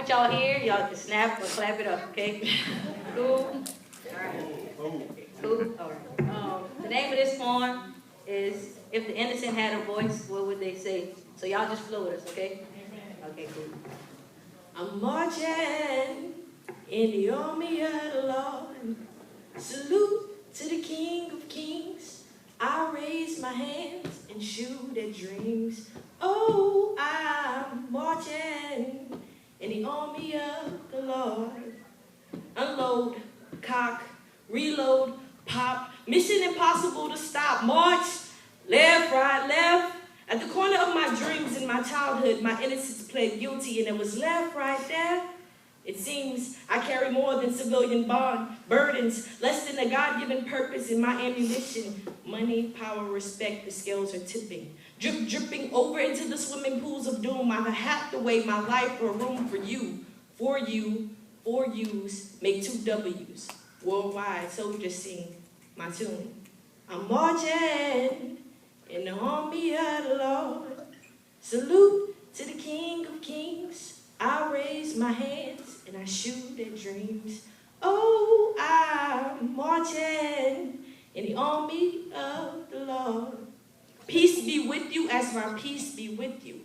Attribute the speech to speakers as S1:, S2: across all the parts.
S1: what y'all hear, y'all can snap or clap it up, okay? Cool? All right. Cool? All right. The name of this poem is, If the Innocent Had a Voice, What Would They Say? So y'all just flow with us, okay? Okay, cool. I'm marching in the army of the Lord. Salute to the King of Kings. I raise my hands and shoot at dreams. Oh, I'm marching in the army of the Lord. Unload, cock, reload, pop. Mission impossible to stop. March, left, right, left. At the corner of my dreams in my childhood, my innocence pled guilty, and it was left right there. It seems I carry more than civilian burdens, less than a God-given purpose in my ammunition. Money, power, respect, the scales are tipping. Drip, dripping over into the swimming pools of doom. I have hacked away my life for room for you, for yous, make 2 W's. Worldwide, soldiers sing my tune. I'm marching in the army of the Lord. Salute to the King of Kings. I raise my hands and I shoot at dreams. Oh, I'm marching in the army of the Lord. Peace be with you as my peace be with you.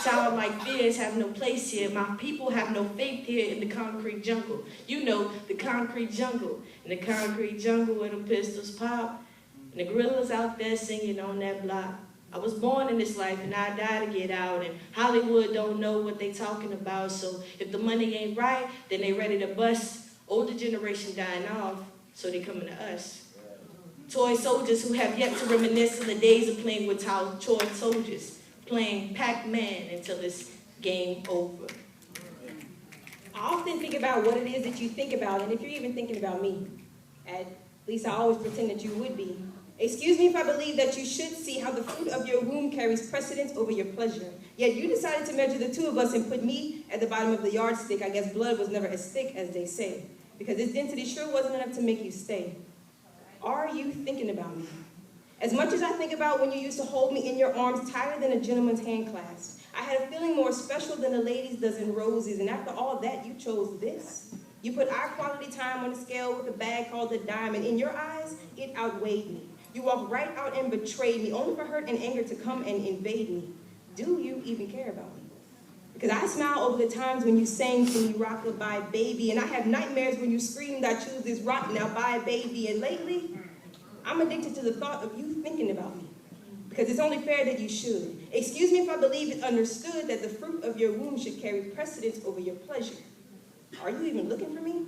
S1: Childlike fears have no place here. My people have no faith here in the concrete jungle. You know, the concrete jungle. In the concrete jungle where the pistols pop. And the gorillas out there singing on that block. I was born in this life and I die to get out. And Hollywood don't know what they talking about. So if the money ain't right, then they ready to bust. Older generation dying off, so they coming to us. Toy soldiers who have yet to reminisce of the days of playing with toy soldiers. Playing Pac-Man until it's game over.
S2: I often think about what it is that you think about, and if you're even thinking about me. At least I always pretend that you would be. Excuse me if I believe that you should see how the fruit of your womb carries precedence over your pleasure. Yet you decided to measure the 2 of us and put me at the bottom of the yardstick. I guess blood was never as thick as they say, because its density sure wasn't enough to make you stay. Are you thinking about me? As much as I think about when you used to hold me in your arms tighter than a gentleman's hand clasp, I had a feeling more special than a lady's dozen roses, and after all that, you chose this. You put our quality time on the scale with a bag called a dime, and in your eyes, it outweighed me. You walked right out and betrayed me, only for hurt and anger to come and invade me. Do you even care about me? Because I smile over the times when you sang to me, rock-a-bye, baby, and I have nightmares when you screamed, I choose this rock, now bye, baby, and lately, I'm addicted to the thought of you thinking about me, because it's only fair that you should. Excuse me if I believe it's understood that the fruit of your womb should carry precedence over your pleasure. Are you even looking for me?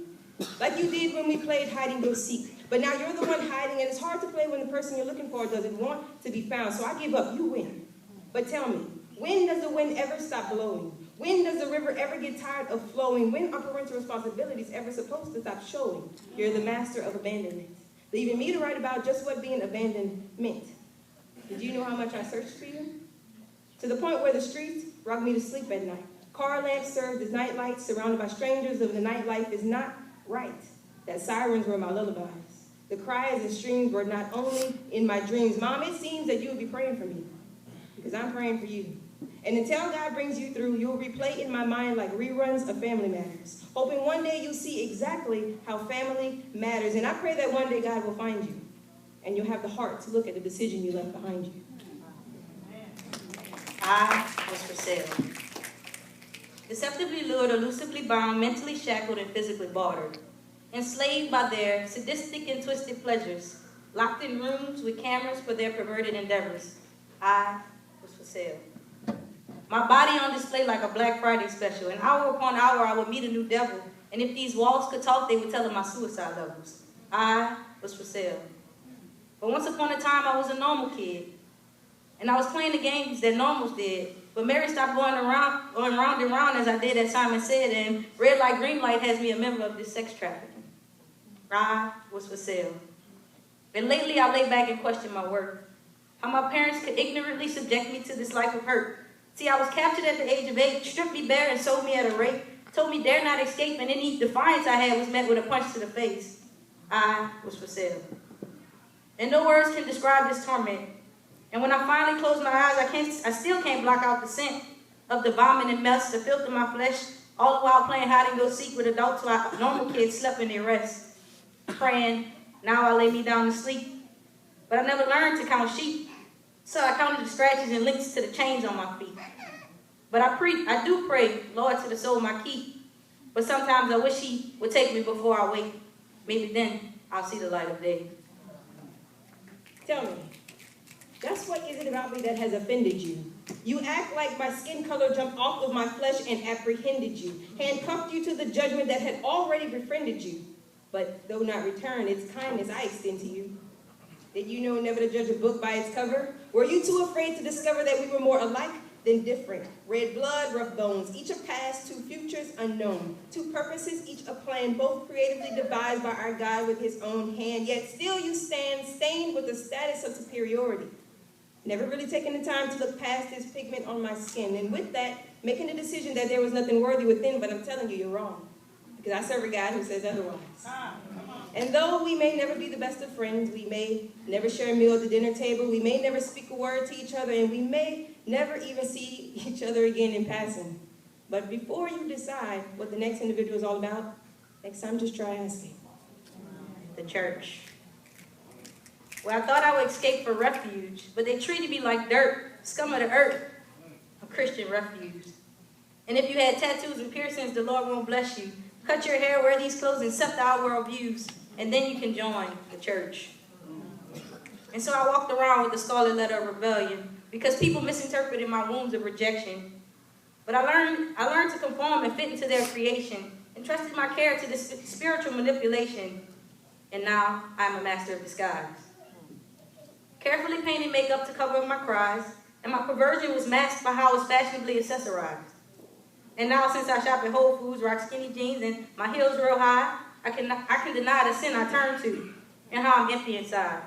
S2: Like you did when we played hide and go seek. But now you're the one hiding, and it's hard to play when the person you're looking for doesn't want to be found. So I give up. You win. But tell me, when does the wind ever stop blowing? When does the river ever get tired of flowing? When are parental responsibilities ever supposed to stop showing? You're the master of abandonment. Leaving me to write about just what being abandoned meant. Did you know how much I searched for you? To the point where the streets rock me to sleep at night. Car lamps served as night lights, surrounded by strangers of the nightlife is not right. That sirens were my lullabies. The cries and streams were not only in my dreams. Mom, it seems that you would be praying for me, because I'm praying for you. And until God brings you through, you'll replay in my mind like reruns of Family Matters, hoping one day you'll see exactly how family matters. And I pray that one day God will find you, and you'll have the heart to look at the decision you left behind you.
S1: I was for sale. Deceptively lured, elusively bound, mentally shackled, and physically bartered. Enslaved by their sadistic and twisted pleasures. Locked in rooms with cameras for their perverted endeavors. I was for sale. My body on display like a Black Friday special. And hour upon hour, I would meet a new devil. And if these walls could talk, they would tell them my suicide levels. I was for sale. But once upon a time, I was a normal kid. And I was playing the games that normals did. But Mary stopped going round and round as I did, as Simon said. And red light, green light has me a member of this sex trafficking. I was for sale. And lately, I lay back and question my worth. How my parents could ignorantly subject me to this life of hurt. See, I was captured at the age of 8, stripped me bare and sold me at a rate, told me dare not escape, and any defiance I had was met with a punch to the face. I was for sale. And no words can describe this torment. And when I finally close my eyes, I still can't block out the scent of the vomit and mess, the filth of my flesh, All the while playing hide and go seek with adults while normal kids slept in their rest. Praying, now I lay me down to sleep. But I never learned to count sheep. So I counted the scratches and links to the chains on my feet. But I do pray, Lord, to the soul my keep. But sometimes I wish he would take me before I wake. Maybe then I'll see the light of day.
S2: Tell me, just what is it about me that has offended you? You act like my skin color jumped off of my flesh and apprehended you, handcuffed you to the judgment that had already befriended you. But though not returned, it's kindness I extend to you. Did you know never to judge a book by its cover? Were you too afraid to discover that we were more alike than different? Red blood, rough bones, each a past, two futures unknown. Two purposes, each a plan, both creatively devised by our God with his own hand. Yet still you stand stained with the status of superiority. Never really taking the time to look past this pigment on my skin. And with that, making the decision that there was nothing worthy within, but I'm telling you, you're wrong. Because I serve a God who says otherwise. And though we may never be the best of friends, we may never share a meal at the dinner table, we may never speak a word to each other, and we may never even see each other again in passing. But before you decide what the next individual is all about, next time just try asking.
S1: The church. Well, I thought I would escape for refuge, but they treated me like dirt, scum of the earth, a Christian refuge. And if you had tattoos and piercings, the Lord won't bless you. Cut your hair, wear these clothes, and accept our world views, and then you can join the church. And so I walked around with the scarlet letter of rebellion because people misinterpreted my wounds of rejection. But I learned to conform and fit into their creation, and trusted my care to this spiritual manipulation. And now I'm a master of disguise. Carefully painted makeup to cover up my cries, and my perversion was masked by how I was fashionably accessorized. And now since I shop at Whole Foods, rock skinny jeans, and my heels real high, I can deny the sin I turn to, and how I'm empty inside.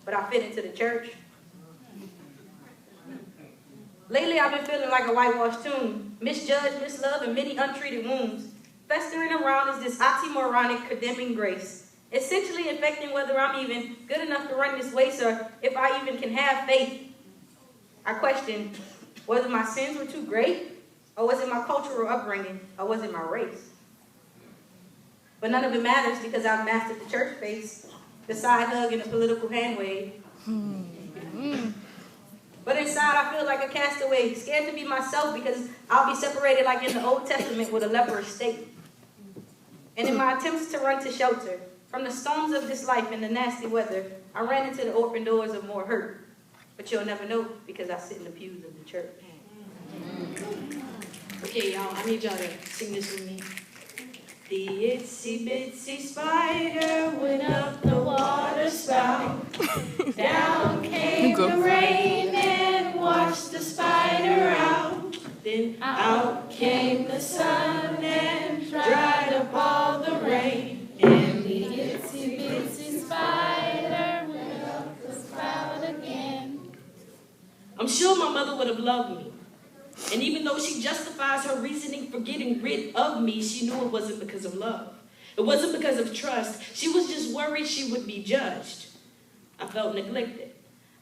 S1: But I fit into the church. Lately I've been feeling like a whitewashed tomb, misjudged, misloved, and many untreated wounds. Festering around is this oxymoronic condemning grace, essentially infecting whether I'm even good enough to run this race or if I even can have faith. I question whether my sins were too great, or was it my cultural upbringing, or was it my race? But none of it matters because I've mastered the church face, the side hug, and the political hand wave. But inside I feel like a castaway, scared to be myself because I'll be separated like in the Old Testament with a leper state. And in my attempts to run to shelter from the storms of this life and the nasty weather, I ran into the open doors of more hurt. But you'll never know because I sit in the pews of the church.
S3: Okay, y'all, I need y'all to sing this with me. The itsy bitsy spider went up the water spout. Down came the rain and washed the spider out. Then out came the sun and dried up all the rain. And the itsy bitsy spider went up the spout again. I'm sure my mother would have loved me. And even though she justifies her reasoning for getting rid of me, she knew it wasn't because of love. It wasn't because of trust. She was just worried she would be judged. I felt neglected.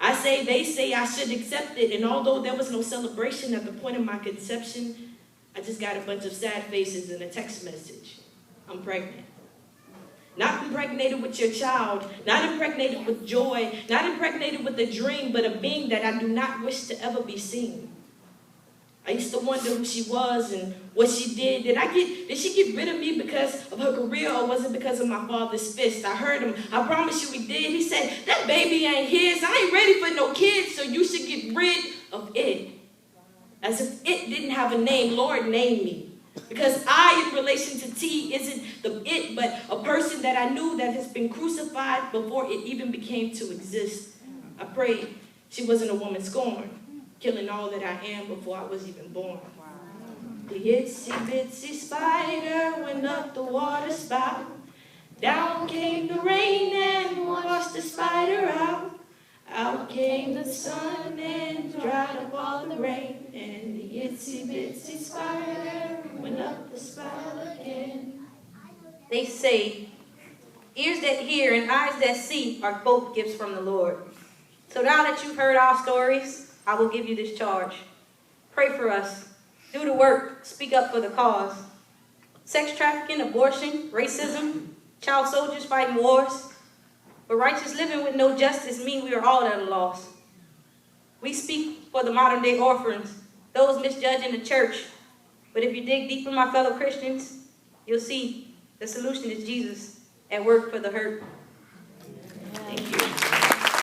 S3: They say I should accept it. And although there was no celebration at the point of my conception, I just got a bunch of sad faces and a text message. I'm pregnant. Not impregnated with your child, not impregnated with joy, not impregnated with a dream, but a being that I do not wish to ever be seen. I used to wonder who she was and what she did. Did she get rid of me because of her career or was it because of my father's fist? I heard him. I promise you he did. He said, that baby ain't his. I ain't ready for no kids, so you should get rid of it. As if it didn't have a name, Lord, name me. Because I, in relation to T, isn't the it, but a person that I knew that has been crucified before it even became to exist. I prayed she wasn't a woman scorned, killing all that I am before I was even born. The itsy bitsy spider went up the water spout. Down came the rain and washed the spider out. Out came the sun and dried up all the rain. And the itsy bitsy spider went up the spout again.
S1: They say, ears that hear and eyes that see are both gifts from the Lord. So now that you've heard our stories, I will give you this charge. Pray for us. Do the work. Speak up for the cause. sex trafficking, abortion, racism, child soldiers fighting wars. But righteous living with no justice mean we are all at a loss. We speak for the modern day orphans, those misjudging the church. But if you dig deeper, my fellow Christians, you'll see the solution is Jesus at work for the hurt. Thank you.